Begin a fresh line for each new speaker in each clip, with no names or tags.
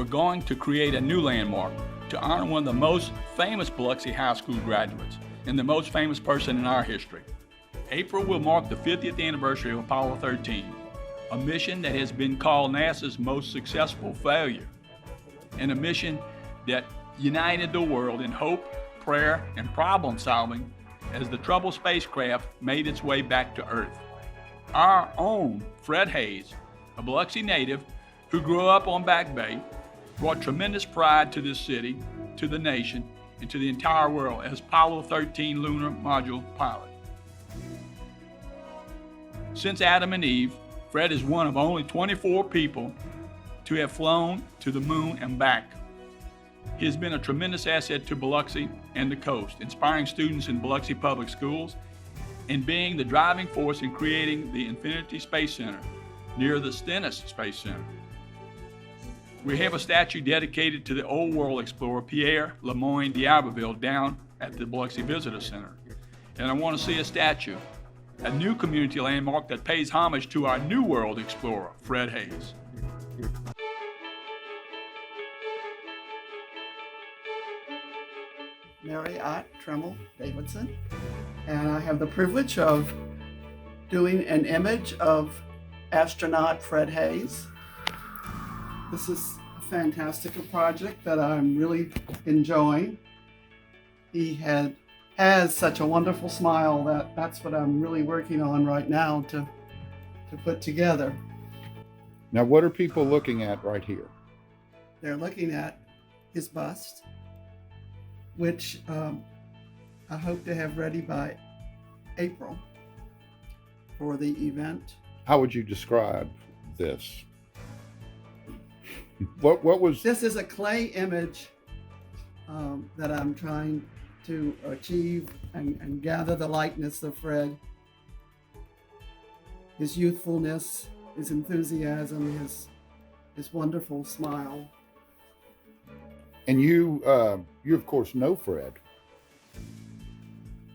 we're going to create a new landmark to honor one of the most famous Biloxi High School graduates and the most famous person in our history. April will mark the 50th anniversary of Apollo 13, a mission that has been called NASA's most successful failure, and a mission that united the world in hope, prayer, and problem solving as the troubled spacecraft made its way back to Earth. Our own Fred Haise, a Biloxi native who grew up on Back Bay, brought tremendous pride to this city, to the nation, and to the entire world as Apollo 13 lunar module pilot. Since Adam and Eve, Fred is one of only 24 people to have flown to the moon and back. He has been a tremendous asset to Biloxi and the coast, inspiring students in Biloxi public schools and being the driving force in creating the Infinity Space Center near the Stennis Space Center. We have a statue dedicated to the old world explorer Pierre Lemoyne d'Iberville down at the Biloxi Visitor Center. And I want to see a statue, a new community landmark that pays homage to our new world explorer, Fred Haise.
Mary Ott Tremmel Davidson, and I have the privilege of doing an image of astronaut Fred Haise. This is a fantastic project that I'm really enjoying. He has such a wonderful smile that's what I'm really working on right now to put together.
Now, what are people looking at right here?
They're looking at his bust, which I hope to have ready by April for the event.
How would you describe this? What was...
This is a clay image that I'm trying to achieve and gather the likeness of Fred. His youthfulness, his enthusiasm, his wonderful smile.
And you of course know Fred.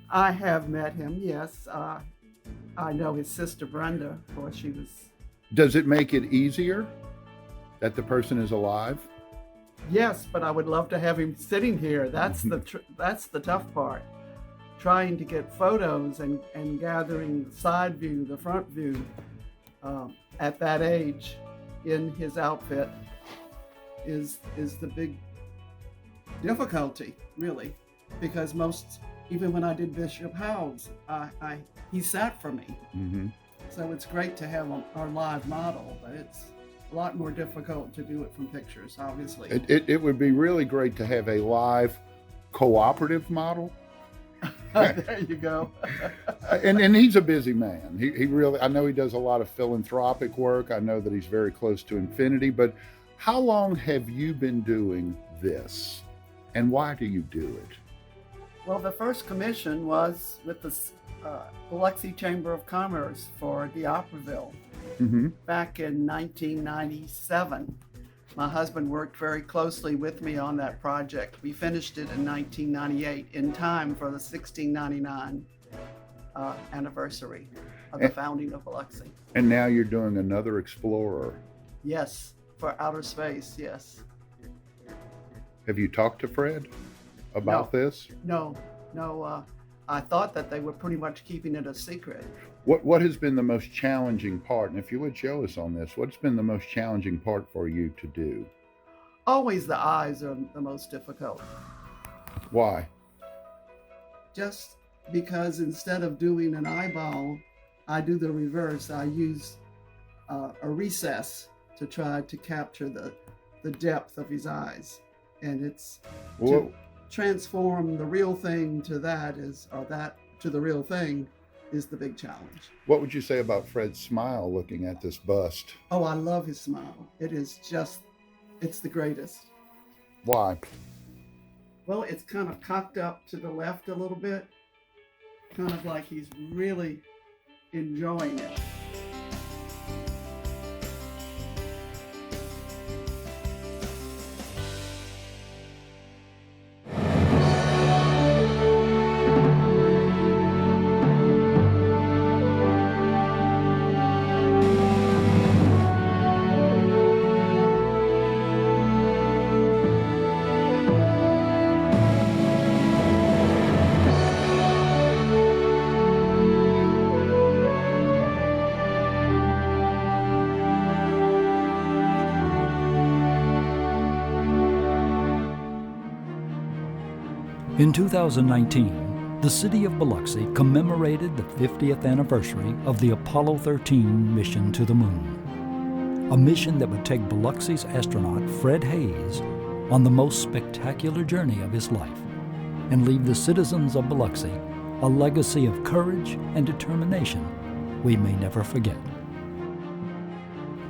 I have met him, yes. I know his sister Brenda, of course. She was...
Does it make it easier that the person is alive?
Yes, but I would love to have him sitting here. That's the tough part. Trying to get photos and gathering the side view, the front view, at that age in his outfit is the big difficulty, really, because even when I did Bishop Howes, he sat for me.
Mm-hmm.
So it's great to have our live model, but it's a lot more difficult to do it from pictures, obviously.
It would be really great to have a live cooperative model.
There you go.
and he's a busy man. He really, I know he does a lot of philanthropic work. I know that he's very close to infinity, but how long have you been doing this? And why do you do it?
Well, the first commission was with the Biloxi Chamber of Commerce for D'Iberville back in 1997. My husband worked very closely with me on that project. We finished it in 1998 in time for the 1699 anniversary of the founding of Biloxi.
And now you're doing another Explorer.
Yes, for outer space, yes.
Have you talked to Fred about this?
No. I thought that they were pretty much keeping it a secret.
What has been the most challenging part? And if you would show us on this, what's been the most challenging part for you to do?
Always the eyes are the most difficult.
Why?
Just because instead of doing an eyeball, I do the reverse. I use a recess to try to capture the depth of his eyes. And it's to transform the real thing to that to the real thing is the big challenge.
What would you say about Fred's smile looking at this bust?
Oh, I love his smile. It's the greatest.
Why?
Well, it's kind of cocked up to the left a little bit, kind of like he's really enjoying it.
In 2019, the city of Biloxi commemorated the 50th anniversary of the Apollo 13 mission to the moon. A mission that would take Biloxi's astronaut Fred Haise on the most spectacular journey of his life and leave the citizens of Biloxi a legacy of courage and determination we may never forget.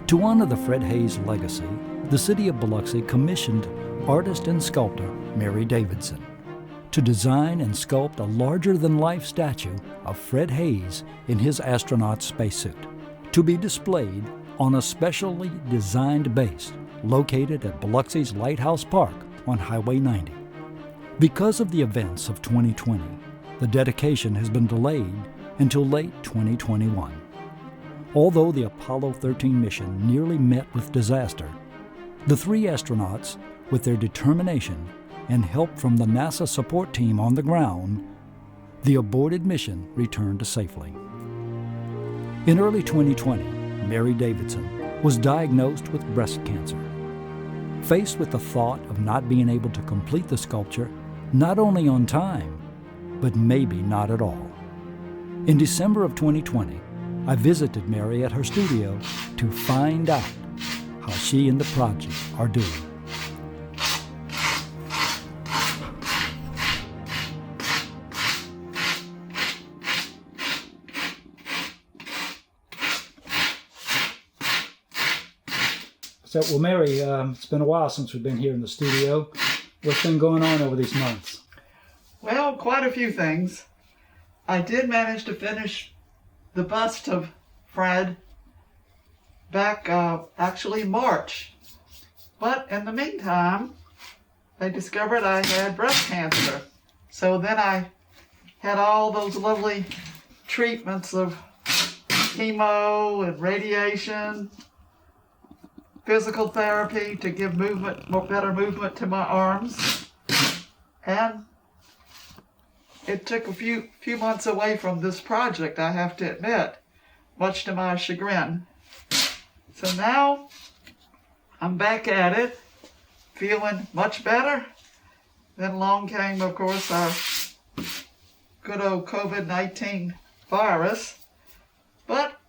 To honor the Fred Haise legacy, the city of Biloxi commissioned artist and sculptor Mary Davidson to design and sculpt a larger-than-life statue of Fred Haise in his astronaut spacesuit, to be displayed on a specially designed base located at Biloxi's Lighthouse Park on Highway 90. Because of the events of 2020, the dedication has been delayed until late 2021. Although the Apollo 13 mission nearly met with disaster, the three astronauts, with their determination and help from the NASA support team on the ground, the aborted mission returned safely. In early 2020, Mary Davidson was diagnosed with breast cancer. Faced with the thought of not being able to complete the sculpture, not only on time, but maybe not at all. In December of 2020, I visited Mary at her studio to find out how she and the project are doing. So, well, Mary, it's been a while since we've been here in the studio. What's been going on over these months?
Well, quite a few things. I did manage to finish the bust of Fred back actually March. But in the meantime, they discovered I had breast cancer. So then I had all those lovely treatments of chemo and radiation, physical therapy to give better movement to my arms. And it took a few months away from this project, I have to admit, much to my chagrin. So now I'm back at it, feeling much better. Then along came, of course, our good old COVID-19 virus. But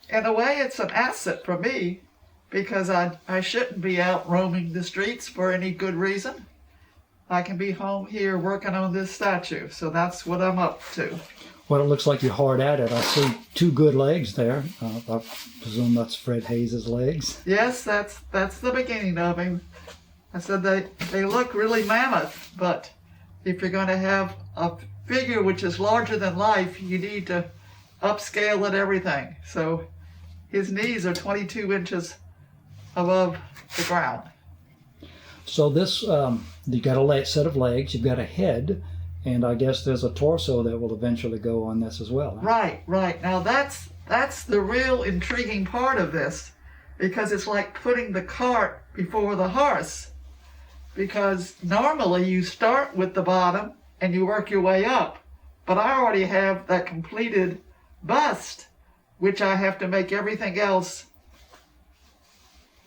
in a way, it's an asset for me, because I shouldn't be out roaming the streets for any good reason. I can be home here working on this statue, so that's what I'm up to.
Well, it looks like you're hard at it. I see two good legs there. I presume that's Fred Hais's legs.
Yes, that's the beginning of him. I said they look really mammoth, but if you're going to have a figure which is larger than life, you need to upscale it, everything. So his knees are 22 inches above the ground.
So this, you got a set of legs, you've got a head, and I guess there's a torso that will eventually go on this as well. Huh?
Right. Now that's the real intriguing part of this, because it's like putting the cart before the horse. Because normally you start with the bottom and you work your way up, but I already have that completed bust, which I have to make everything else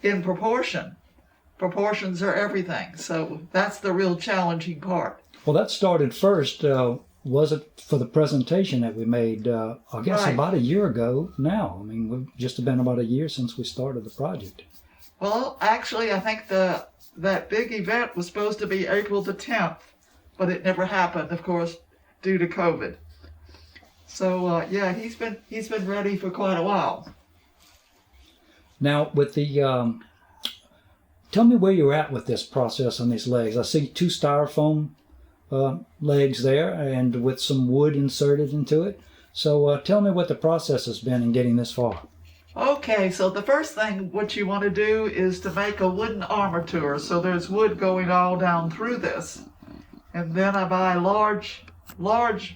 in proportion. Proportions are everything, so that's the real challenging part.
Well, that started first, was it for the presentation that we made, I guess
Right.
about a year ago now. I mean, we've just been about a year since we started the project.
Well, actually, I think that big event was supposed to be April the 10th, but it never happened, of course, due to COVID. So, yeah, he's been ready for quite a while.
Now, with the, tell me where you're at with this process on these legs. I see two styrofoam legs there and with some wood inserted into it. So tell me what the process has been in getting this far.
Okay, so the first thing what you want to do is to make a wooden armature. So there's wood going all down through this. And then I buy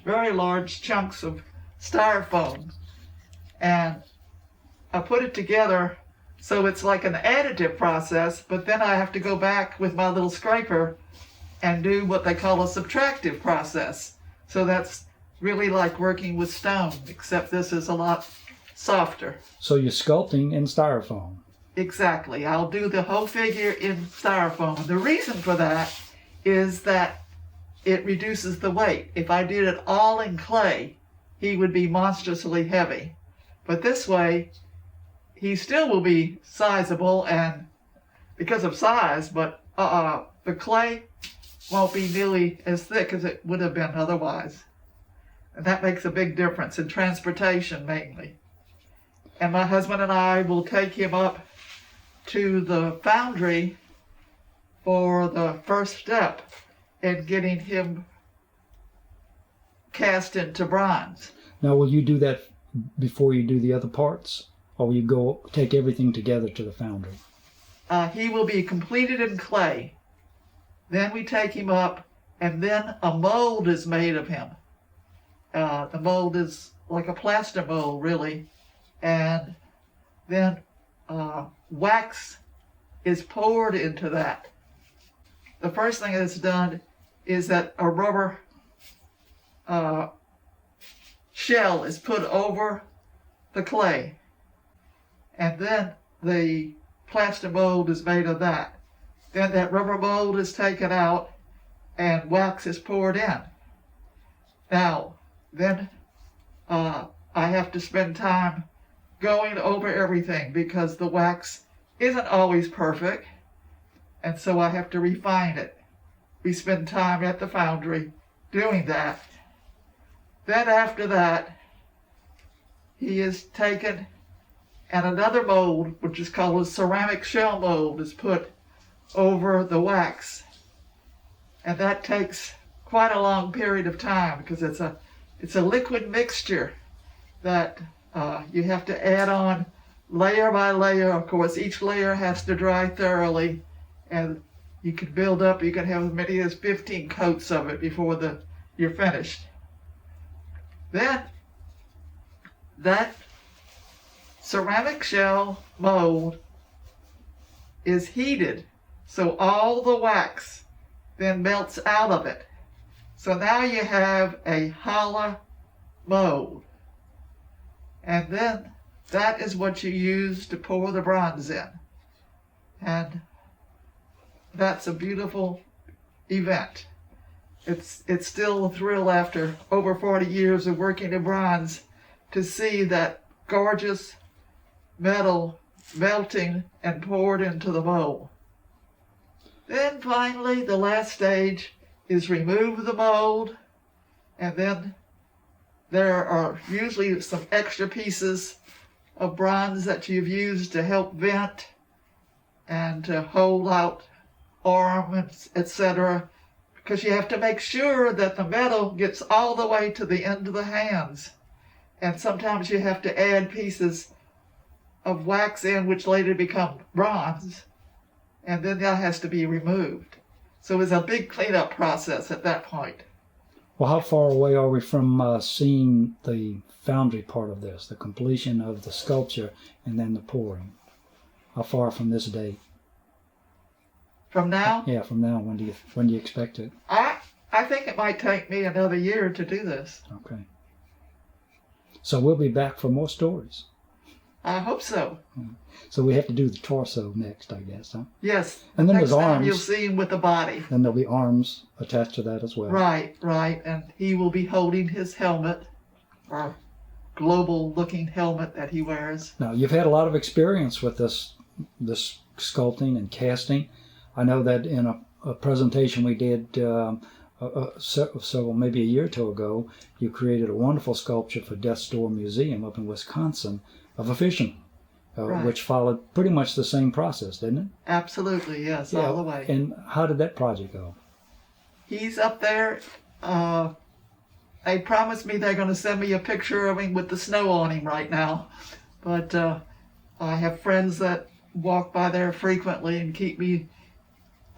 very large chunks of styrofoam. And I put it together so it's like an additive process, but then I have to go back with my little scraper and do what they call a subtractive process. So that's really like working with stone, except this is a lot softer.
So you're sculpting in styrofoam.
Exactly. I'll do the whole figure in styrofoam. The reason for that is that it reduces the weight. If I did it all in clay, he would be monstrously heavy. But this way, he still will be sizable and because of size, but the clay won't be nearly as thick as it would have been otherwise. And that makes a big difference in transportation mainly. And my husband and I will take him up to the foundry for the first step in getting him cast into bronze.
Now, will you do that before you do the other parts? Or will you go take everything together to the foundry?
He will be completed in clay. Then we take him up, and then a mold is made of him. The mold is like a plaster mold, really. And then wax is poured into that. The first thing that's done is that a rubber shell is put over the clay. And then the plaster mold is made of that. Then that rubber mold is taken out and wax is poured in. Now, then I have to spend time going over everything because the wax isn't always perfect, and so I have to refine it. We spend time at the foundry doing that. Then after that, he is taken and another mold, which is called a ceramic shell mold, is put over the wax. And that takes quite a long period of time because it's a liquid mixture that you have to add on layer by layer. Of course, each layer has to dry thoroughly, and you can build up, you can have as many as 15 coats of it before you're finished. Then that ceramic shell mold is heated, so all the wax then melts out of it. So now you have a hollow mold. And then that is what you use to pour the bronze in. And that's a beautiful event. It's still a thrill after over 40 years of working in bronze to see that gorgeous metal melting and poured into the mold. Then finally, the last stage is remove the mold, and then there are usually some extra pieces of bronze that you've used to help vent and to hold out ornaments, etc., because you have to make sure that the metal gets all the way to the end of the hands. And sometimes you have to add pieces of wax in which later become bronze, and then that has to be removed. So it's a big cleanup process at that point.
Well, how far away are we from seeing the foundry part of this, the completion of the sculpture and then the pouring? How far from this date?
From now?
Yeah, from now. When do you expect it?
I think it might take me another year to do this.
Okay. So we'll be back for more stories.
I hope so.
So we have to do the torso next, I guess, huh?
Yes.
And then
next
there's
time
arms.
you'll see him with the body.
Then there'll be arms attached to that as well.
Right. And he will be holding his helmet, or global-looking helmet that he wears.
Now, you've had a lot of experience with this sculpting and casting. I know that in a presentation we did maybe a year or two ago, you created a wonderful sculpture for Death's Door Museum up in Wisconsin of a fisherman,
Right.
which followed pretty much the same process, didn't it?
Absolutely, yes, all the way.
And how did that project go?
He's up there. They promised me they're going to send me a picture of him with the snow on him right now. But I have friends that walk by there frequently and keep me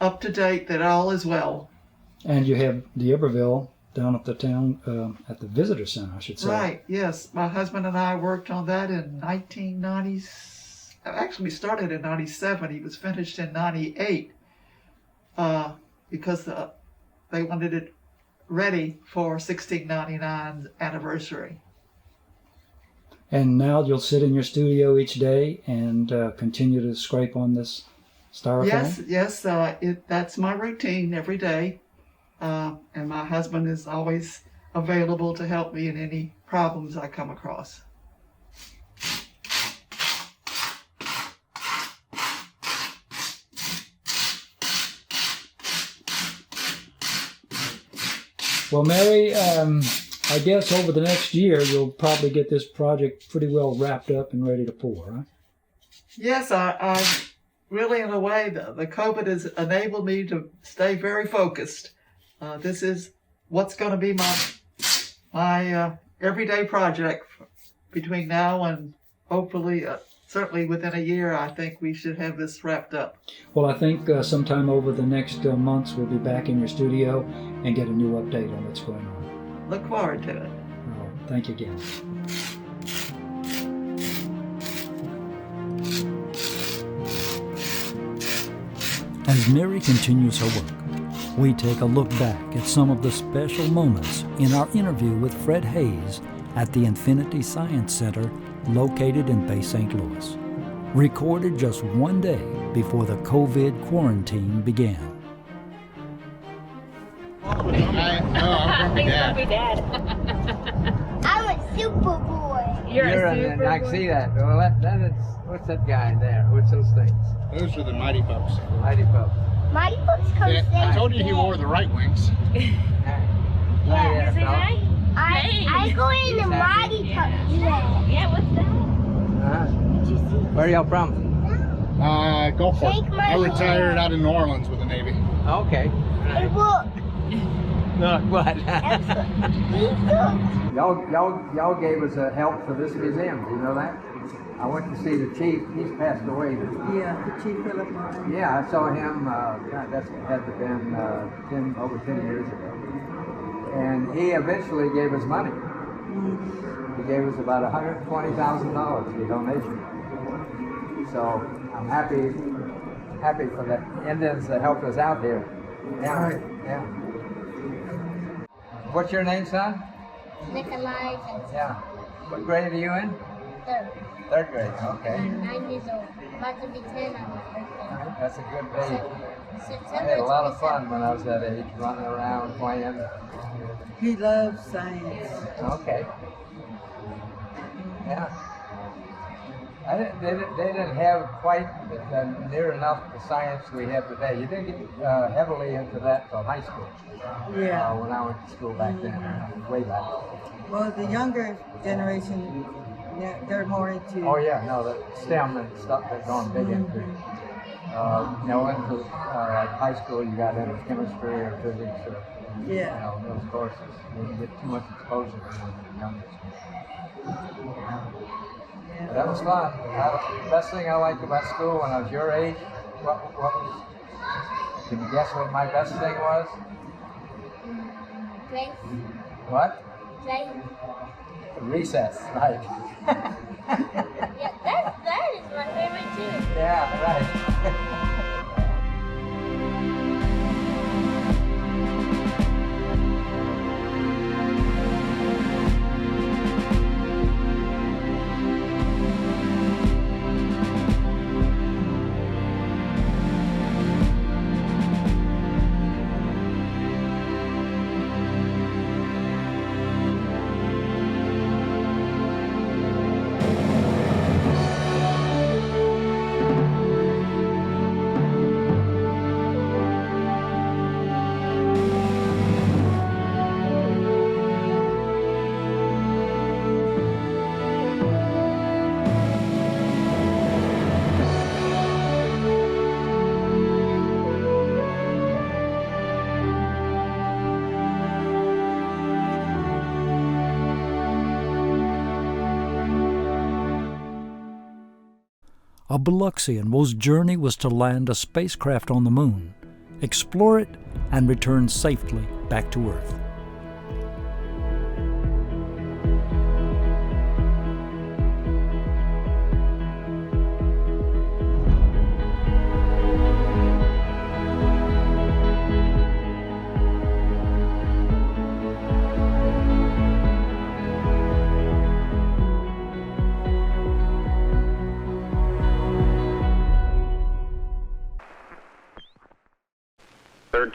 up to date that all is well.
And you have the Iberville down at the town, at the visitor center, I should say.
Right, yes. My husband and I worked on that in 1990. Actually, we started in 97. He was finished in 98 because they wanted it ready for 1699's anniversary.
And now you'll sit in your studio each day and continue to scrape on this styrofoam?
Yes, that's my routine every day. and my husband is always available to help me in any problems I come across.
Well, Mary, I guess over the next year you'll probably get this project pretty well wrapped up and ready to pour, huh?
Yes, I really, in a way, the COVID has enabled me to stay very focused. This is what's going to be my everyday project between now and hopefully, certainly within a year. I think we should have this wrapped up.
Well, I think sometime over the next months we'll be back in your studio and get a new update on what's going on.
Look forward to it.
Oh, thank you again. As Mary continues her work, we take a look back at some of the special moments in our interview with Fred Haise at the Infinity Science Center located in Bay St. Louis, recorded just one day before the COVID quarantine began.
I'm a super boy.
You're a super boy. I can see that. Well, that is, what's that guy there? What's those things?
Those are the Mighty Pups.
Mighty Pup.
Mighty Pups come
Yeah, I told you he wore the right wings.
I go in the Mighty Pups.
Yeah, what's that? Where are y'all from?
Gulf War.
Shake my
I retired out in New Orleans with the Navy.
Okay.
Hey, look.
Look, what?
Look.
y'all gave us a help for this museum. Do you know that? I went to see the chief. He's passed away.
Yeah, the Chief Philip Martin.
Yeah, I saw him. God, that's had to been over 10 years ago. And he eventually gave us money. He gave us about $120,000 for donation. So I'm happy for the Indians that helped us out here. Yeah,
Right.
yeah. What's your name, son?
Nikolai and
Yeah. What grade are you in?
third.
Third grade. Okay.
I'm 9 years old. About to be 10 on my birthday.
That's a good age. I
September
had a lot of
27th.
fun when I was that age, running around playing.
He loves science.
Okay. Yeah. They didn't have quite near enough the science we have today. You didn't get heavily into that till high school.
Yeah.
When I went to school back then, way back.
Well, the younger generation, they're more into.
Oh yeah, no, the STEM and stuff they're going big into. Into like high school, you got into chemistry or physics or
Yeah.
those courses. You didn't get too much exposure when you're younger. But that was fun. The best thing I liked about school when I was your age, what was? Can you guess what my best thing was?
Play.
What?
Play.
Recess, right?
Yeah, that is my favorite too.
Yeah, right.
A Biloxian whose journey was to land a spacecraft on the moon, explore it, and return safely back to Earth.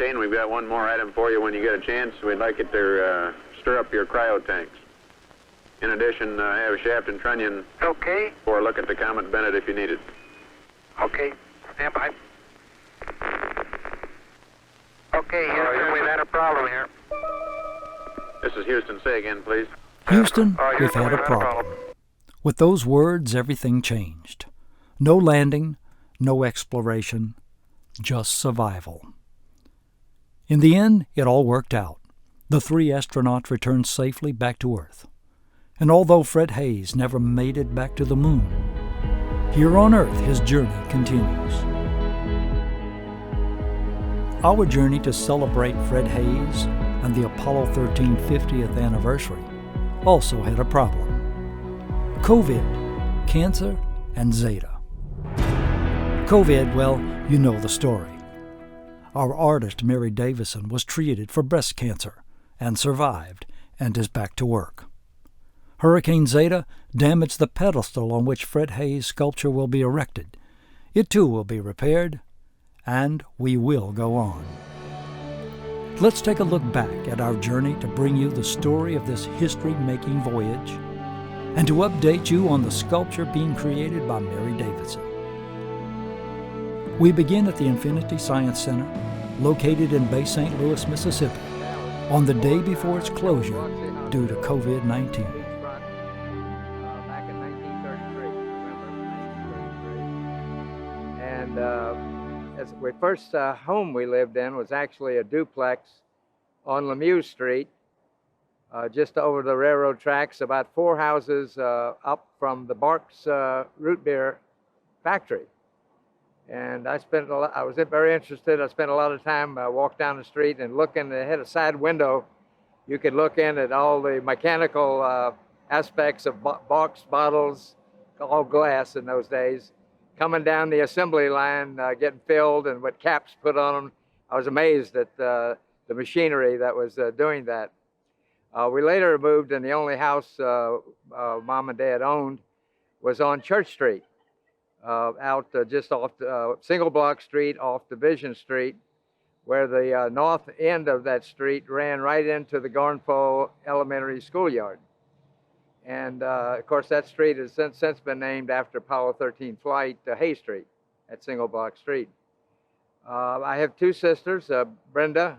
Captain. We've got one more item for you when you get a chance. We'd like it to stir up your cryo tanks. In addition, have shaft and trunnion
Okay.
for a look at the Comet Bennett if you need it.
Okay. Stand by. Okay, Houston, we've had a problem here.
This is Houston. Say again, please.
Houston, we've
Houston,
had a problem. With those words, everything changed. No landing, no exploration, just survival. In the end, it all worked out. The 3 astronauts returned safely back to Earth. And although Fred Haise never made it back to the moon, here on Earth his journey continues. Our journey to celebrate Fred Haise and the Apollo 13 50th anniversary also had a problem. COVID, cancer, and Zeta. COVID, well, you know the story. Our artist, Mary Davidson, was treated for breast cancer and survived and is back to work. Hurricane Zeta damaged the pedestal on which Fred Haise' sculpture will be erected. It too will be repaired, and we will go on. Let's take a look back at our journey to bring you the story of this history-making voyage and to update you on the sculpture being created by Mary Davidson. We begin at the Infinity Science Center, located in Bay St. Louis, Mississippi, on the day before its closure due to COVID-19.
Back in 1933, November 1933. And as the first home we lived in was actually a duplex on Lemieux Street, just over the railroad tracks, about 4 houses up from the Barks root beer factory. And I was very interested. I spent a lot of time walk down the street and looking. They had a side window. You could look in at all the mechanical aspects of box bottles, all glass in those days, coming down the assembly line, getting filled and with caps put on them. I was amazed at the machinery that was doing that. We later moved, and the only house Mom and Dad owned was on Church Street. Out just off single block street off Division Street, where the north end of that street ran right into the Garnfo Elementary Schoolyard. And of course, that street has since been named after Apollo 13 flight, Haise Street, at single block street. I have 2 sisters, Brenda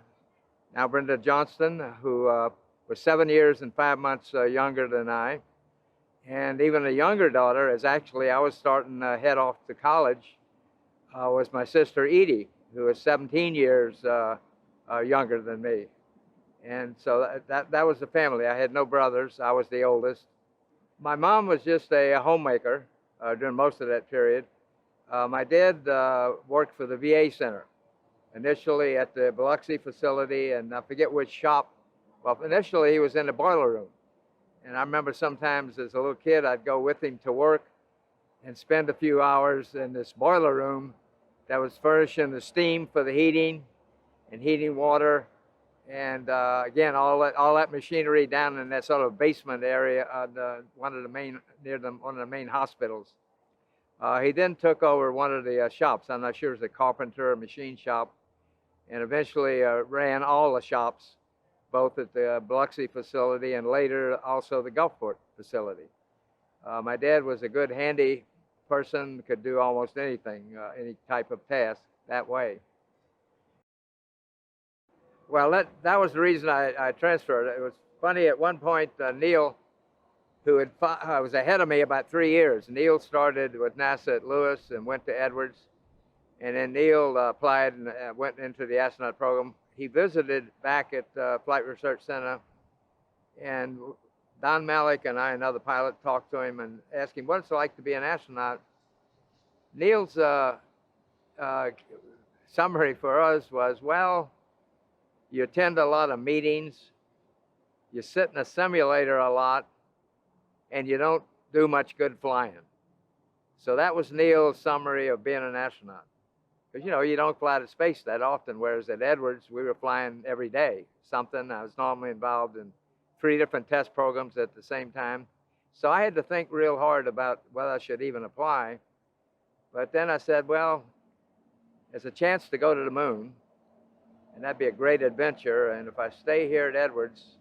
Johnston, who was 7 years and 5 months younger than I. And even a younger daughter, as actually I was starting to head off to college, was my sister Edie, who was 17 years younger than me. And so that was the family. I had no brothers. I was the oldest. My mom was just a homemaker during most of that period. My dad worked for the VA Center, initially at the Biloxi facility, and I forget which shop. Well, initially he was in the boiler room. And I remember sometimes as a little kid, I'd go with him to work and spend a few hours in this boiler room that was furnishing the steam for the heating and heating water. And again, all that machinery down in that sort of basement area on one of the main hospitals. He then took over one of the shops. I'm not sure it was a carpenter or machine shop, and eventually ran all the shops, both at the Biloxi facility and later also the Gulfport facility. My dad was a good handy person, could do almost anything, any type of task that way. Well, that was the reason I transferred. It was funny, at one point, Neil, who was ahead of me about 3 years. Neil started with NASA at Lewis and went to Edwards. And then Neil applied and went into the astronaut program. He visited back at Flight Research Center, and Don Malik and I, another pilot, talked to him and asked him what it's like to be an astronaut. Neil's summary for us was, well, you attend a lot of meetings, you sit in a simulator a lot, and you don't do much good flying. So that was Neil's summary of being an astronaut. Because, you don't fly to space that often, whereas at Edwards, we were flying every day, something. I was normally involved in 3 different test programs at the same time. So I had to think real hard about whether I should even apply. But then I said, well, there's a chance to go to the moon, and that'd be a great adventure. And if I stay here at Edwards,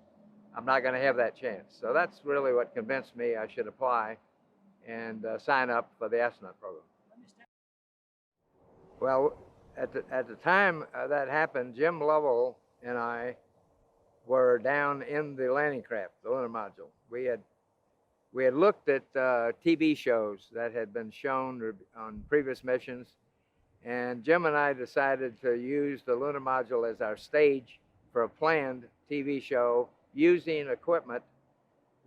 I'm not going to have that chance. So that's really what convinced me I should apply and sign up for the astronaut program. Well, at the time that happened, Jim Lovell and I were down in the landing craft, the lunar module. We had looked at TV shows that had been shown on previous missions, and Jim and I decided to use the lunar module as our stage for a planned TV show using equipment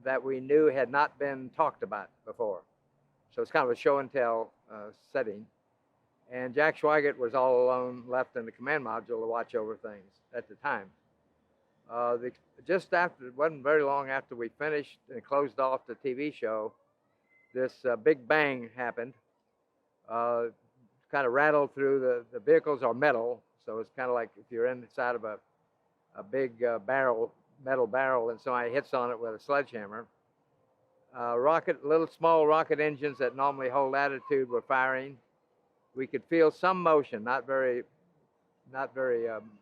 that we knew had not been talked about before. So it's kind of a show and tell setting. And Jack Schweigert was all alone left in the command module to watch over things at the time. Just after, it wasn't very long after we finished and closed off the TV show, this big bang happened. Kind of rattled through the vehicles are metal, so it's kind of like if you're inside of a big metal barrel, and somebody hits on it with a sledgehammer. Little small rocket engines that normally hold attitude were firing. We could feel some motion, not very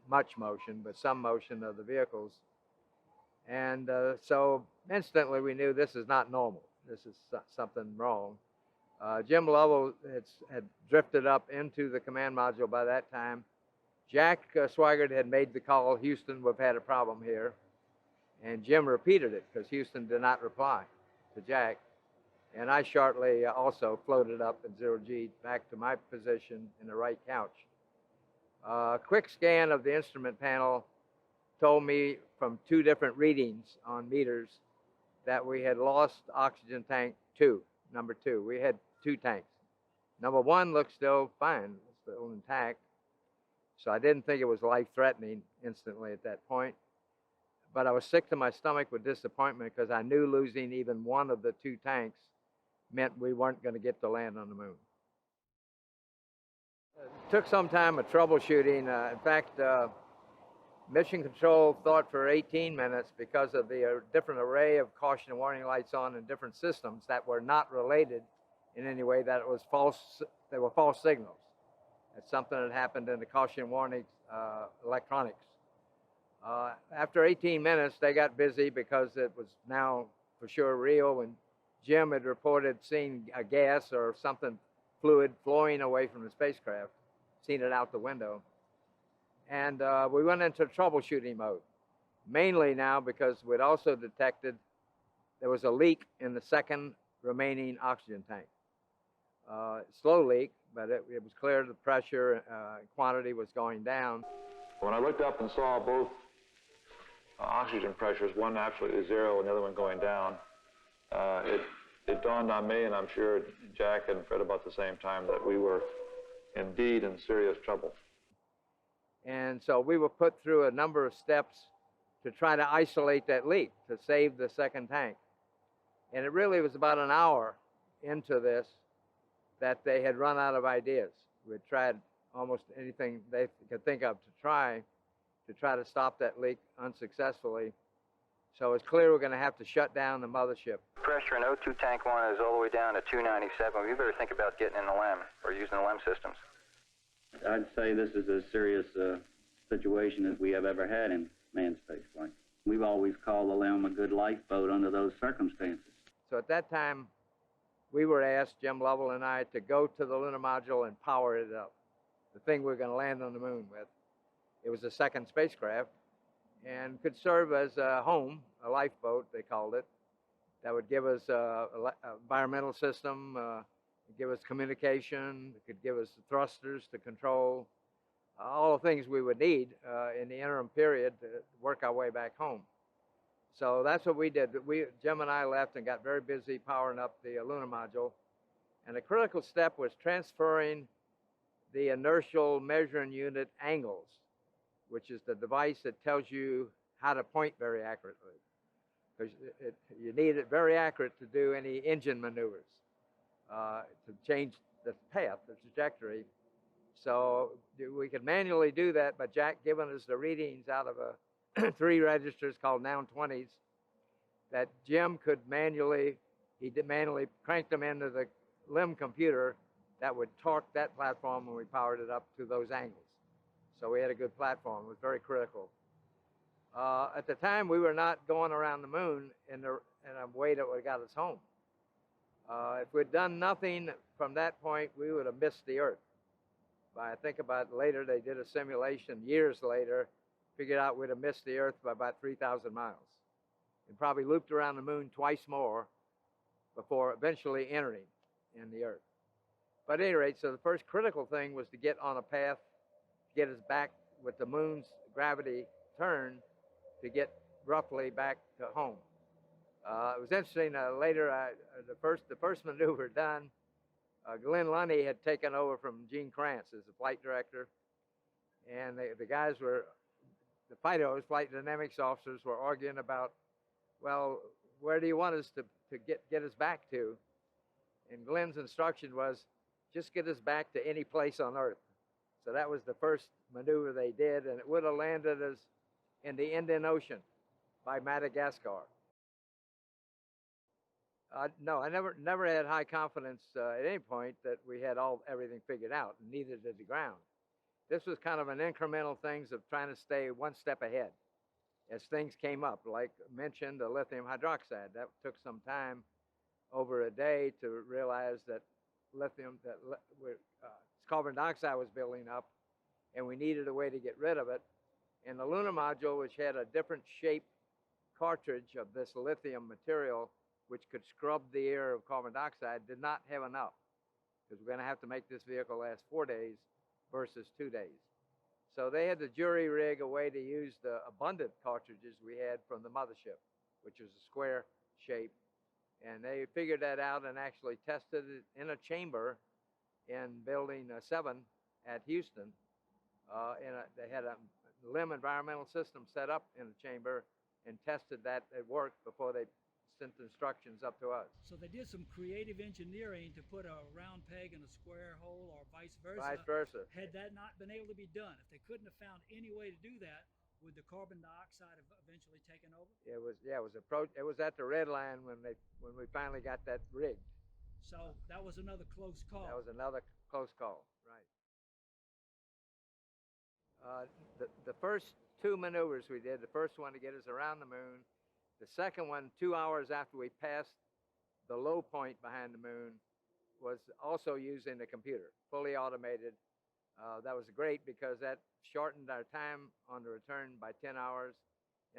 much motion, but some motion of the vehicles. And so instantly we knew this is not normal. This is something wrong. Jim Lovell had drifted up into the command module by that time. Jack Schweigert had made the call, Houston, we've had a problem here. And Jim repeated it because Houston did not reply to Jack. And I shortly also floated up in 0G back to my position in the right couch. A quick scan of the instrument panel told me from 2 different readings on meters that we had lost oxygen tank 2, number 2. We had 2 tanks. Number 1 looked still fine, still intact. So I didn't think it was life-threatening instantly at that point. But I was sick to my stomach with disappointment because I knew losing even one of the 2 tanks meant we weren't going to get to land on the moon. It took some time of troubleshooting. In fact, Mission Control thought for 18 minutes because of the different array of caution and warning lights on in different systems that were not related in any way, that it was false. They were false signals. It's something that happened in the caution and warning electronics. After 18 minutes, they got busy because it was now for sure real, and Jim had reported seeing a gas or something fluid flowing away from the spacecraft, seen it out the window. And we went into troubleshooting mode, mainly now because we'd also detected there was a leak in the second remaining oxygen tank. Slow leak, but it was clear the pressure quantity was going down.
When I looked up and saw both oxygen pressures, one absolutely 0 and the other one going down, it dawned on me, and I'm sure Jack and Fred about the same time, that we were indeed in serious trouble.
And so we were put through a number of steps to try to isolate that leak, to save the second tank. And it really was about an hour into this that they had run out of ideas. We had tried almost anything they could think of to try to stop that leak unsuccessfully. So it's clear we're going to have to shut down the mothership.
Pressure in O2 tank 1 is all the way down to 297. We better think about getting in the LEM or using the LEM systems.
I'd say this is as serious a situation as we have ever had in manned spaceflight. We've always called the LEM a good lifeboat under those circumstances.
So at that time, we were asked, Jim Lovell and I, to go to the lunar module and power it up, the thing we were going to land on the moon with. It was a second spacecraft and could serve as a home, a lifeboat, they called it, that would give us an environmental system, give us communication, it could give us thrusters to control, all the things we would need in the interim period to work our way back home. So that's what we did. Jim and I left and got very busy powering up the lunar module. And a critical step was transferring the inertial measuring unit angles, which is the device that tells you how to point very accurately. Because you need it very accurate to do any engine maneuvers, to change the path, the trajectory. So we could manually do that, but Jack given us the readings out of 3 registers called noun 20s that Jim could manually crank them into the LEM computer that would torque that platform when we powered it up to those angles. So we had a good platform. It was very critical. At the time, we were not going around the moon in a way that would have got us home. If we'd done nothing from that point, we would have missed the Earth. But I think about later, they did a simulation years later, figured out we'd have missed the Earth by about 3,000 miles. And probably looped around the moon twice more before eventually entering in the Earth. But at any rate, so the first critical thing was to get on a path to get us back with the moon's gravity turn to get roughly back to home. It was interesting, later, the first maneuver done, Glenn Lundy had taken over from Gene Kranz as the flight director, and the guys were, the FIDOs, flight dynamics officers, were arguing about, well, where do you want us to get us back to? And Glenn's instruction was, just get us back to any place on Earth. So that was the first maneuver they did, and it would have landed us in the Indian Ocean by Madagascar. No, I never had high confidence at any point that we had everything figured out, and neither did the ground. This was kind of an incremental things of trying to stay one step ahead as things came up. Like mentioned, the lithium hydroxide. That took some time, over a day, to realize that carbon dioxide was building up, and we needed a way to get rid of it. And the lunar module, which had a different shape cartridge of this lithium material, which could scrub the air of carbon dioxide, did not have enough, because we're going to have to make this vehicle last 4 days versus 2 days. So they had to jury rig a way to use the abundant cartridges we had from the mothership, which was a square shape. And they figured that out and actually tested it in a chamber in Building 7 at Houston. They had a LIM environmental system set up in the chamber and tested that it worked before they sent instructions up to us.
So they did some creative engineering to put a round peg in a square hole, or vice versa.
Vice versa.
Had that not been able to be done, if they couldn't have found any way to do that, would the carbon dioxide have eventually taken over?
It was at the red line when we finally got that rigged.
So that was another close call.
That was another close call, right. The first two maneuvers we did, the first one to get us around the moon, the second one 2 hours after we passed the low point behind the moon, was also using the computer, fully automated. That was great because that shortened our time on the return by 10 hours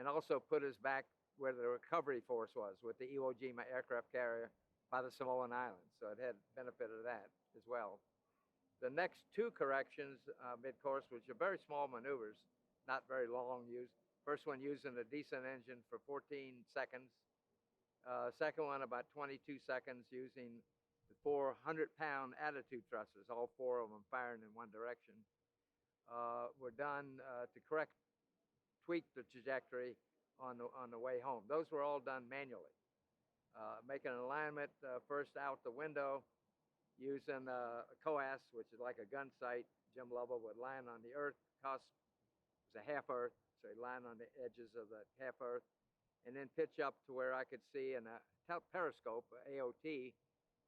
and also put us back where the recovery force was with the Iwo Jima aircraft carrier by the Samoan Islands. So it had benefit of that as well. The next two corrections mid-course, which are very small maneuvers, not very long use. First one using a descent engine for 14 seconds. Second one about 22 seconds using the 400-pound attitude thrusters, all four of them firing in one direction. Were done to tweak the trajectory on the way home. Those were all done manually. Making an alignment first out the window using a COAS, which is like a gun sight. Jim Lovell would land on the Earth cusp. It was a half Earth, so he'd land on the edges of the half Earth, and then pitch up to where I could see in a periscope, AOT,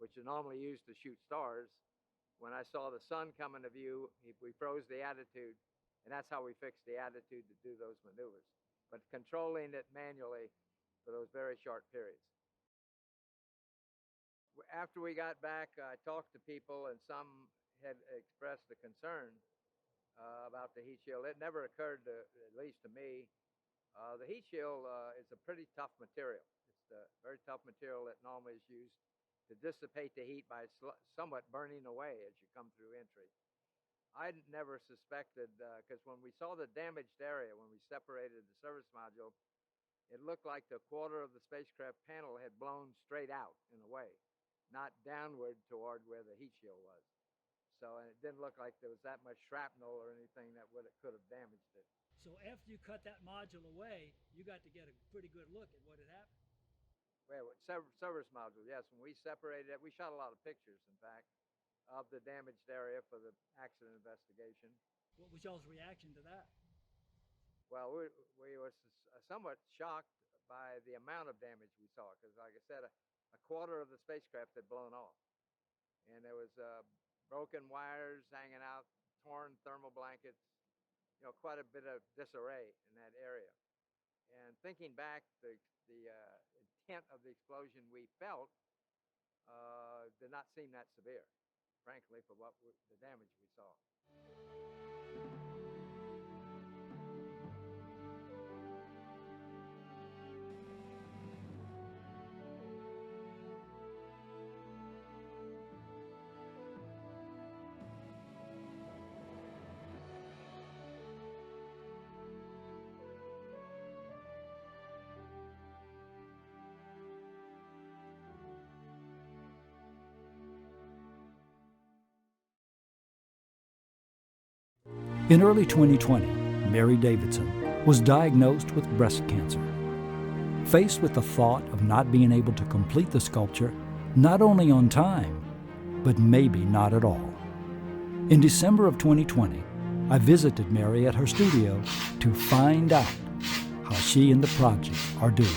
which is normally used to shoot stars. When I saw the sun come into view, we froze the attitude, and that's how we fixed the attitude to do those maneuvers. But controlling it manually for those very short periods. After we got back, I talked to people, and some had expressed a concern about the heat shield. It never occurred, at least to me. The heat shield is a pretty tough material. It's a very tough material that normally is used to dissipate the heat by somewhat burning away as you come through entry. I never suspected, because when we saw the damaged area, when we separated the service module, it looked like the quarter of the spacecraft panel had blown straight out in a way, not downward toward where the heat shield was. So and it didn't look like there was that much shrapnel or anything that could have damaged it.
So after you cut that module away, you got to get a pretty good look at what had happened.
Well, service module, yes. When we separated it, we shot a lot of pictures, in fact, of the damaged area for the accident investigation.
What was y'all's reaction to that?
Well, we were somewhat shocked by the amount of damage we saw, because, like I said, a quarter of the spacecraft had blown off. And there was broken wires hanging out, torn thermal blankets, quite a bit of disarray in that area. And thinking back, the intent of the explosion we felt did not seem that severe, frankly, for the damage we saw.
In early 2020, Mary Davidson was diagnosed with breast cancer. Faced with the thought of not being able to complete the sculpture, not only on time, but maybe not at all. In December of 2020, I visited Mary at her studio to find out how she and the project are doing.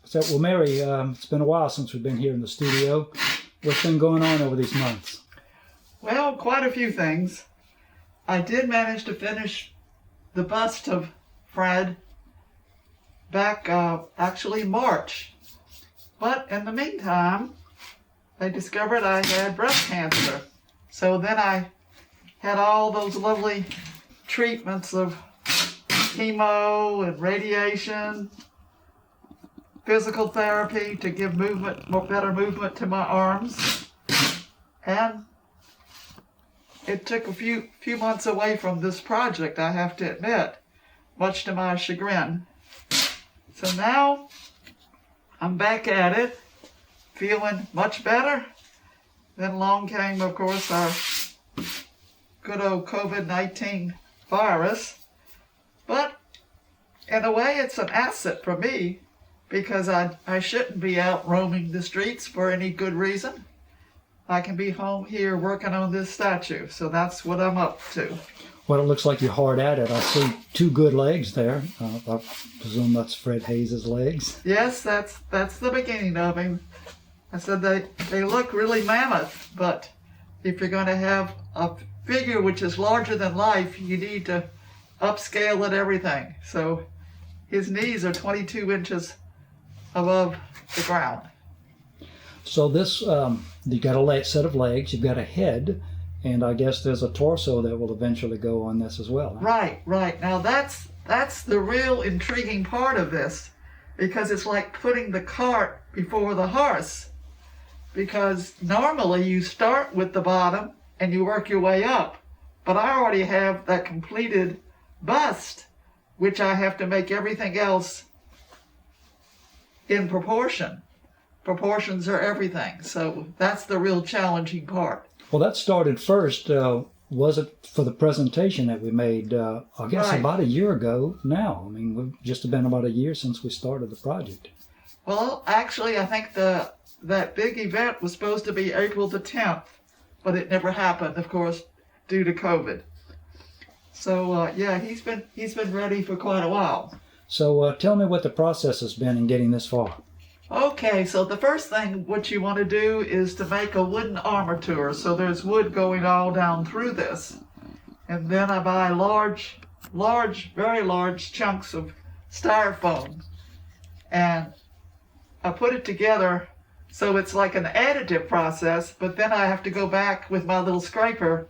So, well, Mary, it's been a while since we've been here in the studio. What's been going on over these months?
Well, quite a few things. I did manage to finish the bust of Fred back actually March. But in the meantime, they discovered I had breast cancer. So then I had all those lovely treatments of chemo and radiation, physical therapy to give better movement to my arms. And it took a few months away from this project, I have to admit, much to my chagrin. So now I'm back at it, feeling much better. Then along came, of course, our good old COVID-19 virus. But in a way, it's an asset for me, because I shouldn't be out roaming the streets for any good reason. I can be home here working on this statue, so that's what I'm up to.
Well, it looks like you're hard at it. I see two good legs there. I presume that's Fred Haise's legs.
Yes, that's the beginning of him. I said they look really mammoth, but if you're going to have a figure which is larger than life, you need to upscale it, everything. So his knees are 22 inches above the ground.
So this, you got a set of legs, you've got a head, and I guess there's a torso that will eventually go on this as well. Huh?
Right. Now that's the real intriguing part of this, because it's like putting the cart before the horse. Because normally you start with the bottom and you work your way up, but I already have that completed bust, which I have to make everything else in proportion. Proportions are everything. So that's the real challenging part.
Well, that started first, was it for the presentation that we made, I guess
Right.
about a year ago now. I mean, we've just been about a year since we started the project.
Well, actually, I think that big event was supposed to be April the 10th, but it never happened, of course, due to COVID. So, yeah, he's been ready for quite a while.
So tell me what the process has been in getting this far.
Okay, so the first thing what you want to do is to make a wooden armature. So there's wood going all down through this. And then I buy very large chunks of styrofoam. And I put it together so it's like an additive process, but then I have to go back with my little scraper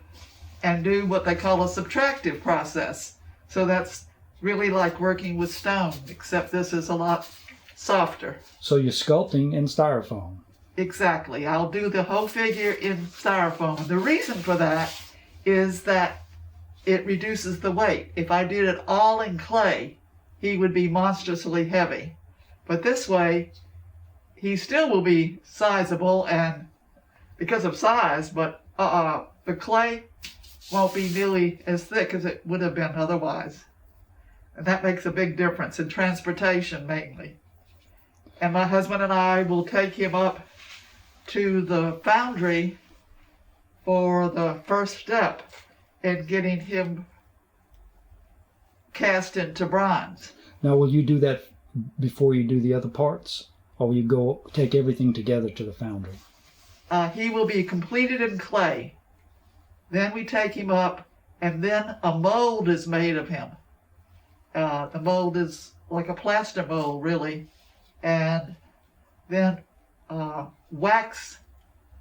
and do what they call a subtractive process. So that's really like working with stone, except this is a lot softer.
So you're sculpting in styrofoam.
Exactly. I'll do the whole figure in styrofoam. The reason for that is that it reduces the weight. If I did it all in clay, he would be monstrously heavy. But this way, he still will be sizable, and because of size, but the clay won't be nearly as thick as it would have been otherwise. And that makes a big difference in transportation mainly. And my husband and I will take him up to the foundry for the first step in getting him cast into bronze.
Now, will you do that before you do the other parts, or will you go take everything together to the foundry?
He will be completed in clay. Then we take him up, and then a mold is made of him. The mold is like a plaster mold, really, and then wax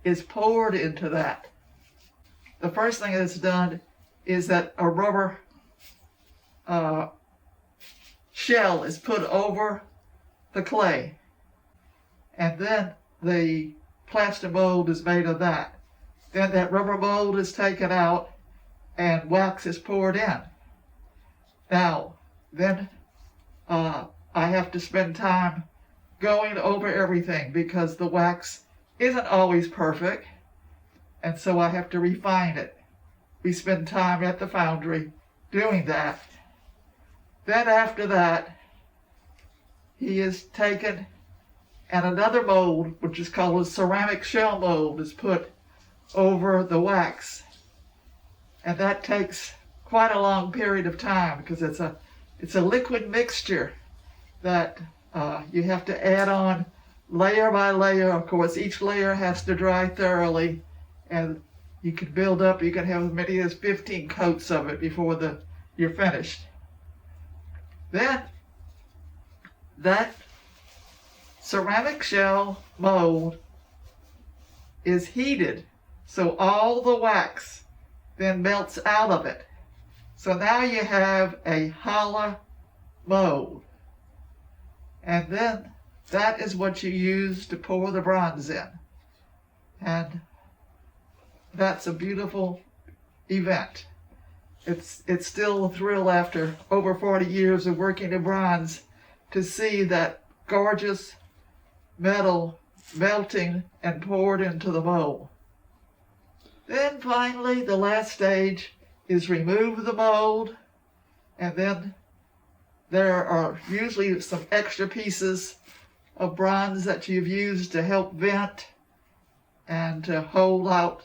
is poured into that. The first thing that's done is that a rubber shell is put over the clay, and then the plaster mold is made of that. Then that rubber mold is taken out and wax is poured in. Now, then I have to spend time going over everything because the wax isn't always perfect, and so I have to refine it. We spend time at the foundry doing that. Then after that, he is taken and another mold, which is called a ceramic shell mold, is put over the wax. And that takes quite a long period of time because it's a liquid mixture that you have to add on layer by layer. Of course, each layer has to dry thoroughly, and you can build up, you can have as many as 15 coats of it before you're finished. Then that ceramic shell mold is heated, so all the wax then melts out of it. So now you have a hollow mold. And then that is what you use to pour the bronze in. And that's a beautiful event. It's still a thrill after over 40 years of working in bronze to see that gorgeous metal melting and poured into the mold. Then finally, the last stage is remove the mold, and then there are usually some extra pieces of bronze that you've used to help vent and to hold out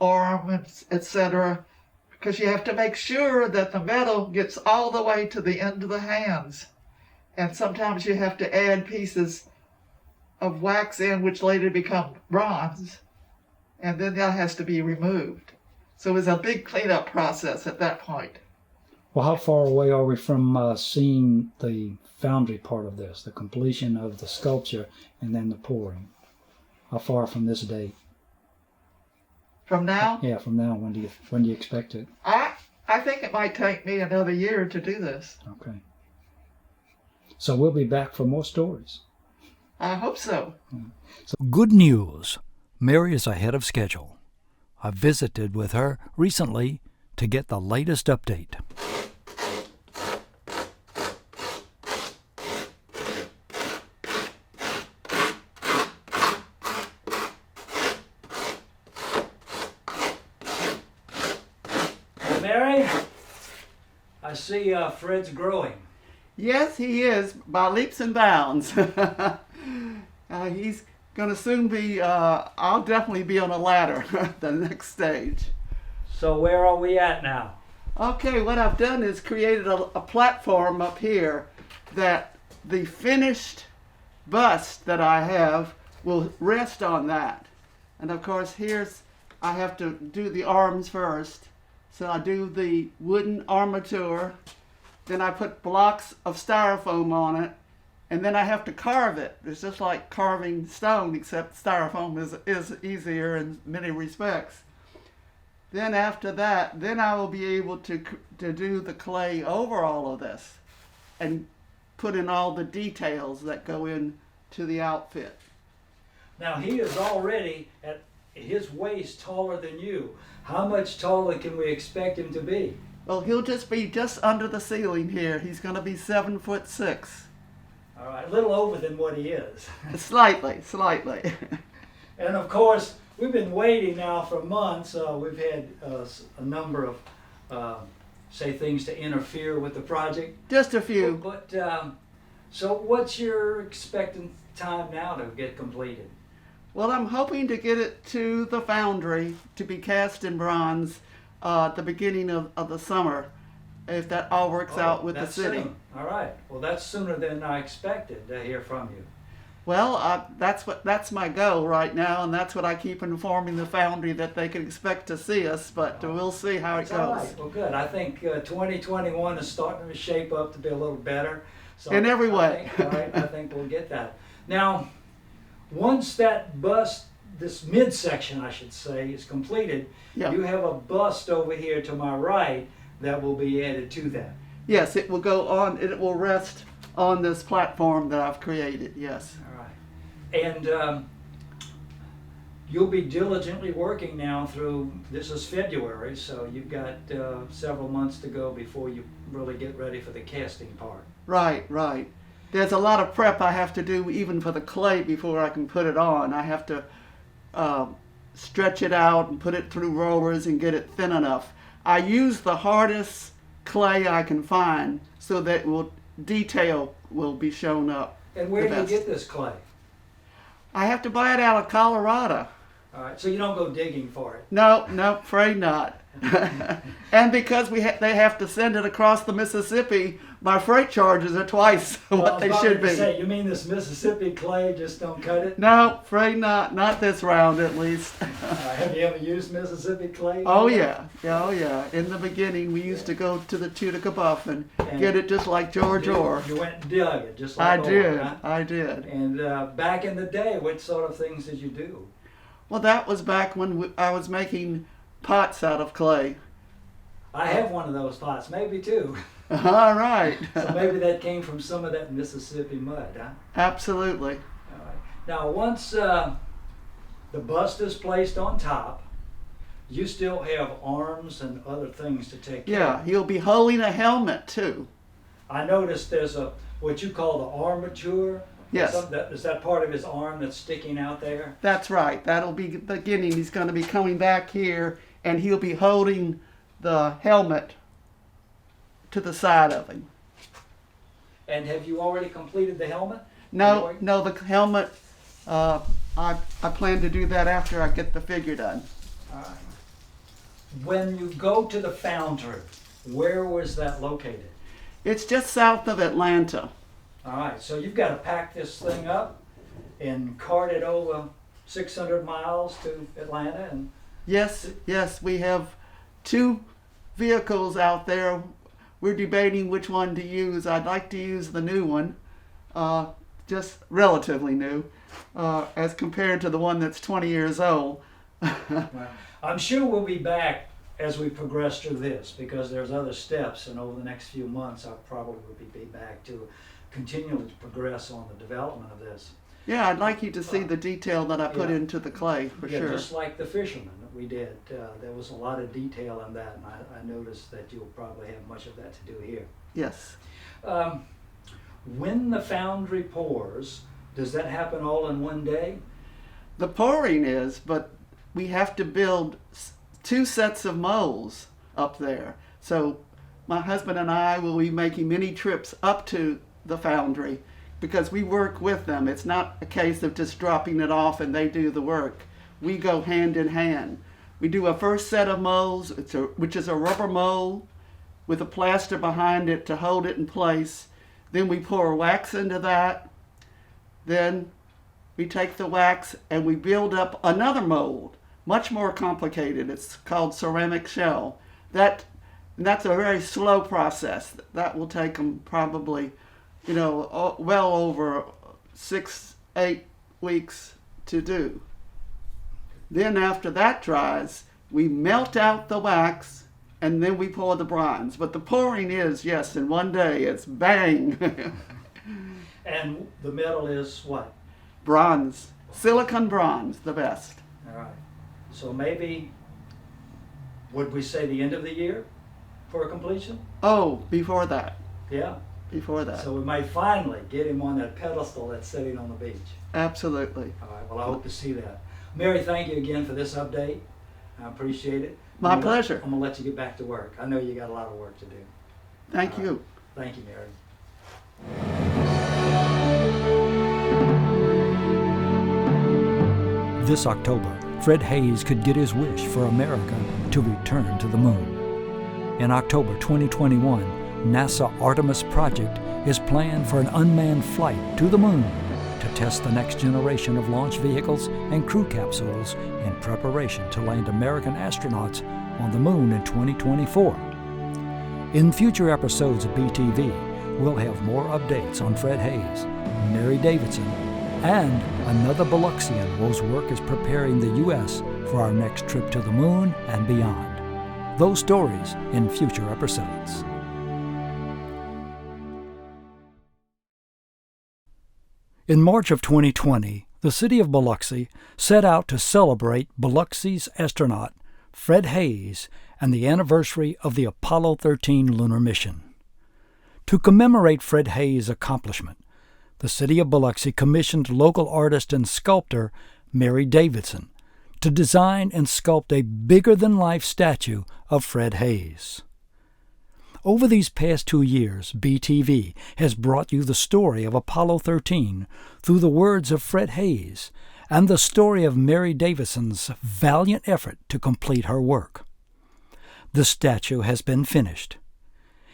arms, etc., because you have to make sure that the metal gets all the way to the end of the hands. And sometimes you have to add pieces of wax in which later become bronze, and then that has to be removed. So it's a big cleanup process at that point.
Well, how far away are we from seeing the foundry part of this, the completion of the sculpture and then the pouring? How far from this date?
From now?
Yeah, from now. When do you expect it?
I think it might take me another year to do this.
Okay. So we'll be back for more stories.
I hope so.
Good news. Mary is ahead of schedule. I visited with her recently to get the latest update.
Mary, I see Fred's growing.
Yes, he is, by leaps and bounds. He's going to soon be, I'll definitely be on a ladder, the next stage.
So where are we at now?
Okay, what I've done is created a platform up here that the finished bust that I have will rest on that. And of course, I have to do the arms first. So I do the wooden armature, then I put blocks of styrofoam on it, and then I have to carve it. It's just like carving stone, except styrofoam is easier in many respects. Then after that, then I will be able to do the clay over all of this and put in all the details that go into the outfit.
Now he is already at his waist taller than you. How much taller can we expect him to be?
Well, he'll just be just under the ceiling here. He's going to be 7'6".
All right, a little over than what he is.
Slightly.
And of course, we've been waiting now for months. We've had a number of, say, things to interfere with the project.
Just a few.
But so what's your expected time now to get completed?
Well, I'm hoping to get it to the foundry to be cast in bronze at the beginning of the summer. if that all works out with the
that's
city.
soon. All right. Well, that's sooner than I expected to hear from you.
Well, that's my goal right now, and that's what I keep informing the foundry, that they can expect to see us, but we'll see how it
That's all
goes.
right. Well, good. I think 2021 is starting to shape up to be a little better. So
In every way.
All right, I think we'll get that. Now, once that bust, this midsection, I should say, is completed,
Yeah.
you have a bust over here to my right that will be added to that.
Yes, it will go on, it will rest on this platform that I've created, yes.
All right. And you'll be diligently working now through, this is February, so you've got several months to go before you really get ready for the casting part.
Right, right. There's a lot of prep I have to do even for the clay before I can put it on. I have to stretch it out and put it through rollers and get it thin enough. I use the hardest clay I can find so that detail will be shown up.
And where do you get this clay?
I have to buy it out of Colorado.
All right, so you don't go digging for it.
No, afraid not. And because they have to send it across the Mississippi, my freight charges are twice what they should be.
Say, you mean this Mississippi clay just don't cut it?
No, afraid not. Not this round, at least.
Have you ever used Mississippi clay?
Oh yeah, In the beginning, we used to go to the Tutica Buff and get it just like George Orr.
You went and dug it just like
I did.
And back in the day, what sort of things did you do?
Well, that was back when I was making pots out of clay.
I have one of those pots, maybe two.
All right.
So maybe that came from some of that Mississippi mud, huh?
Absolutely.
All right. Now, once the bust is placed on top, you still have arms and other things to take care of.
Yeah, he'll be holding a helmet too.
I noticed there's what you call the armature.
Yes.
Is that part of his arm that's sticking out there?
That's right. That'll be the beginning. He's going to be coming back here, and he'll be holding the helmet to the side of him.
And have you already completed the helmet?
No, the helmet, I plan to do that after I get the figure done.
All right. When you go to the foundry, where was that located?
It's just south of Atlanta.
All right, so you've got to pack this thing up and cart it over 600 miles to Atlanta. And
Yes, we have 2 vehicles out there. We're debating which one to use. I'd like to use the new one, just relatively new, as compared to the one that's 20 years old.
Well, I'm sure we'll be back as we progress through this, because there's other steps, and over the next few months I'll probably be back to continue to progress on the development of this.
Yeah, I'd like you to see the detail that I put into the clay, for sure.
Just like the fisherman that we did. There was a lot of detail in that, and I noticed that you'll probably have much of that to do here.
Yes.
When the foundry pours, does that happen all in one day?
The pouring is, but we have to build 2 sets of molds up there. So my husband and I will be making many trips up to the foundry because we work with them. It's not a case of just dropping it off and they do the work. We go hand in hand. We do a first set of molds, which is a rubber mold with a plaster behind it to hold it in place. Then we pour wax into that. Then we take the wax and we build up another mold, much more complicated. It's called ceramic shell. That's a very slow process. That will take them probably, well over 6-8 weeks to do. Then after that dries, we melt out the wax and then we pour the bronze. But the pouring is, yes, in one day, it's bang.
And the metal is what?
Bronze. Silicon bronze, the best.
All right. So maybe, would we say the end of the year for completion?
Oh, before that.
Yeah.
Before that.
So we might finally get him on that pedestal that's sitting on the beach.
Absolutely.
All right. Well, I hope to see that. Mary, thank you again for this update. I appreciate it.
My pleasure.
I'm going to let you get back to work. I know you got a lot of work to do.
Thank you.
Thank you, Mary.
This October, Fred Haise could get his wish for America to return to the moon. In October 2021, NASA Artemis project is planned for an unmanned flight to the moon to test the next generation of launch vehicles and crew capsules in preparation to land American astronauts on the moon in 2024. In future episodes of BTV, we'll have more updates on Fred Haise, Mary Davidson, and another Biloxian whose work is preparing the U.S. for our next trip to the moon and beyond. Those stories in future episodes. In March of 2020, the city of Biloxi set out to celebrate Biloxi's astronaut, Fred Haise, and the anniversary of the Apollo 13 lunar mission. To commemorate Fred Haise' accomplishment, the city of Biloxi commissioned local artist and sculptor Mary Davidson to design and sculpt a bigger-than-life statue of Fred Haise. Over these past 2 years, BTV has brought you the story of Apollo 13 through the words of Fred Haise and the story of Mary Davidson's valiant effort to complete her work. The statue has been finished.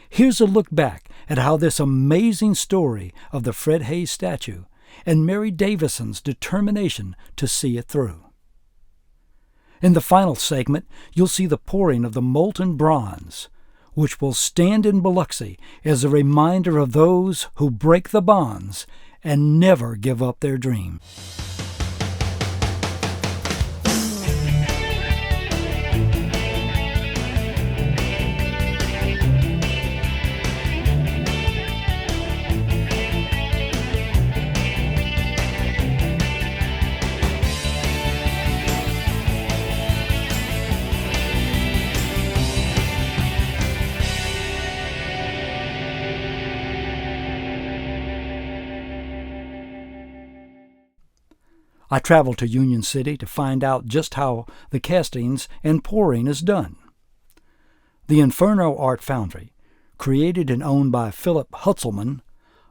Here's a look back at how this amazing story of the Fred Haise statue and Mary Davidson's determination to see it through. In the final segment, you'll see the pouring of the molten bronze, which will stand in Biloxi as a reminder of those who break the bonds and never give up their dream. I traveled to Union City to find out just how the castings and pouring is done. The Inferno Art Foundry, created and owned by Philip Hutzelman,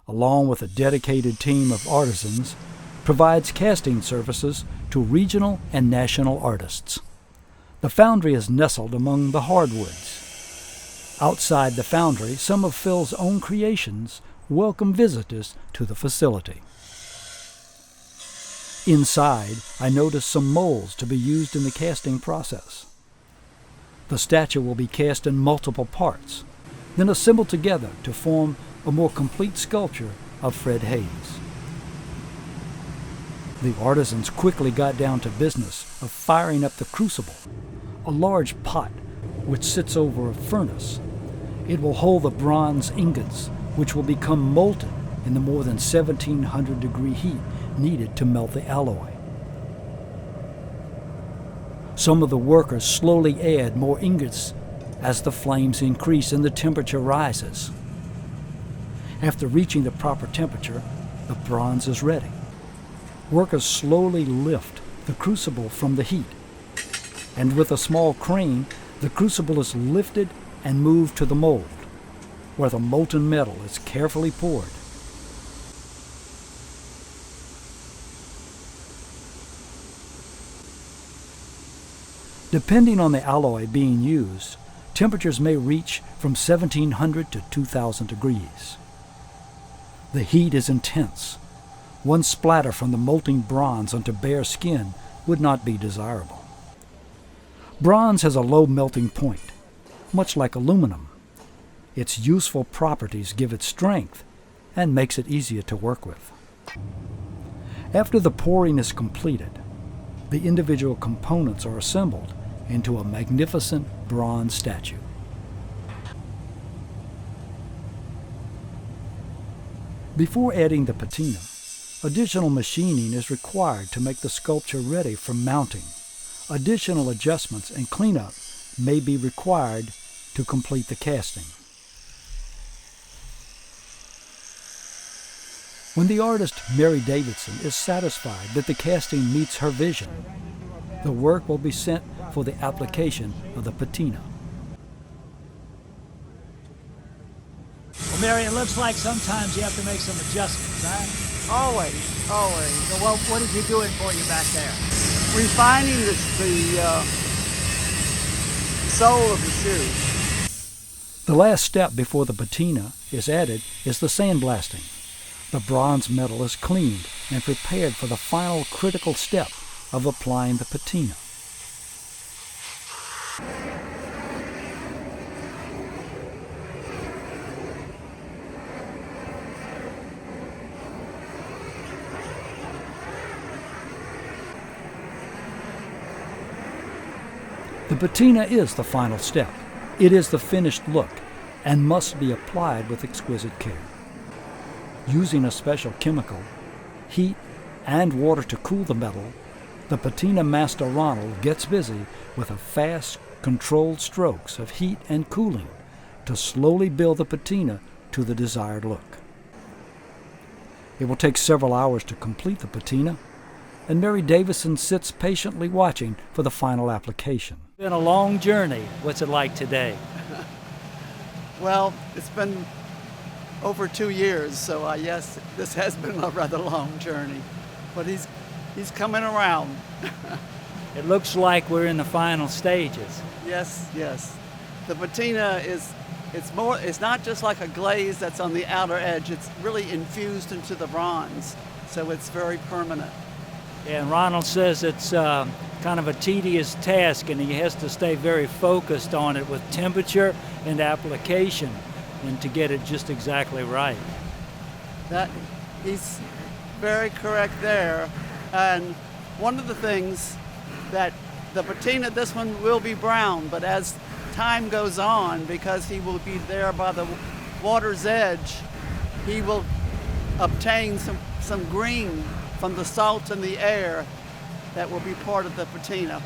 along with a dedicated team of artisans, provides casting services to regional and national artists. The foundry is nestled among the hardwoods. Outside the foundry, some of Phil's own creations welcome visitors to the facility. Inside, I noticed some molds to be used in the casting process. The statue will be cast in multiple parts, then assembled together to form a more complete sculpture of Fred Haise. The artisans quickly got down to business of firing up the crucible, a large pot which sits over a furnace. It will hold the bronze ingots, which will become molten in the more than 1700-degree heat needed to melt the alloy. Some of the workers slowly add more ingots as the flames increase and the temperature rises. After reaching the proper temperature, the bronze is ready. Workers slowly lift the crucible from the heat, and with a small crane, the crucible is lifted and moved to the mold, where the molten metal is carefully poured. Depending on the alloy being used, temperatures may reach from 1700 to 2000 degrees. The heat is intense. One splatter from the molten bronze onto bare skin would not be desirable. Bronze has a low melting point, much like aluminum. Its useful properties give it strength and makes it easier to work with. After the pouring is completed, the individual components are assembled into a magnificent bronze statue. Before adding the patina, additional machining is required to make the sculpture ready for mounting. Additional adjustments and cleanup may be required to complete the casting. When the artist Mary Davidson is satisfied that the casting meets her vision, the work will be sent for the application of the patina.
Well, Mary, it looks like sometimes you have to make some adjustments, huh?
Always.
So what is he doing for you back there?
Refining the sole of the shoe.
The last step before the patina is added is the sandblasting. The bronze metal is cleaned and prepared for the final critical step of applying the patina. The patina is the final step. It is the finished look and must be applied with exquisite care. Using a special chemical, heat, and water to cool the metal, the patina master Ronald gets busy with a fast, controlled strokes of heat and cooling to slowly build the patina to the desired look. It will take several hours to complete the patina, and Mary Davidson sits patiently watching for the final application.
It's been a long journey. What's it like today?
Well, it's been over 2 years, so yes, this has been a rather long journey. But he's coming around.
It looks like we're in the final stages.
Yes, yes. The patina it's not just like a glaze that's on the outer edge. It's really infused into the bronze, so it's very permanent.
And Ronald says it's kind of a tedious task, and he has to stay very focused on it with temperature and application, and to get it just exactly right.
That he's very correct there. And one of the things that the patina, this one will be brown, but as time goes on, because he will be there by the water's edge, he will obtain some green from the salt in the air that will be part of the patina.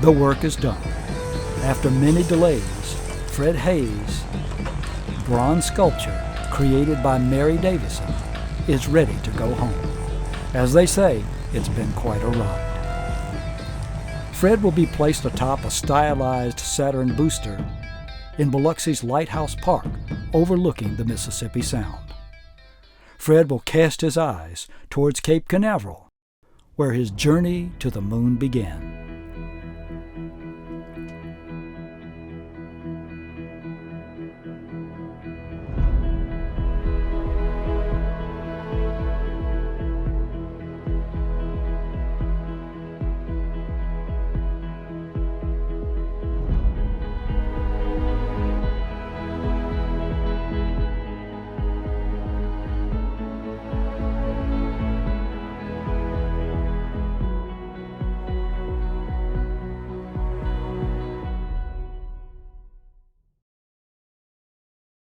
The work is done. After many delays, Fred Haise, bronze sculpture created by Mary Davidson, is ready to go home. As they say, it's been quite a ride. Fred will be placed atop a stylized Saturn booster in Biloxi's Lighthouse Park, overlooking the Mississippi Sound. Fred will cast his eyes towards Cape Canaveral, where his journey to the moon began.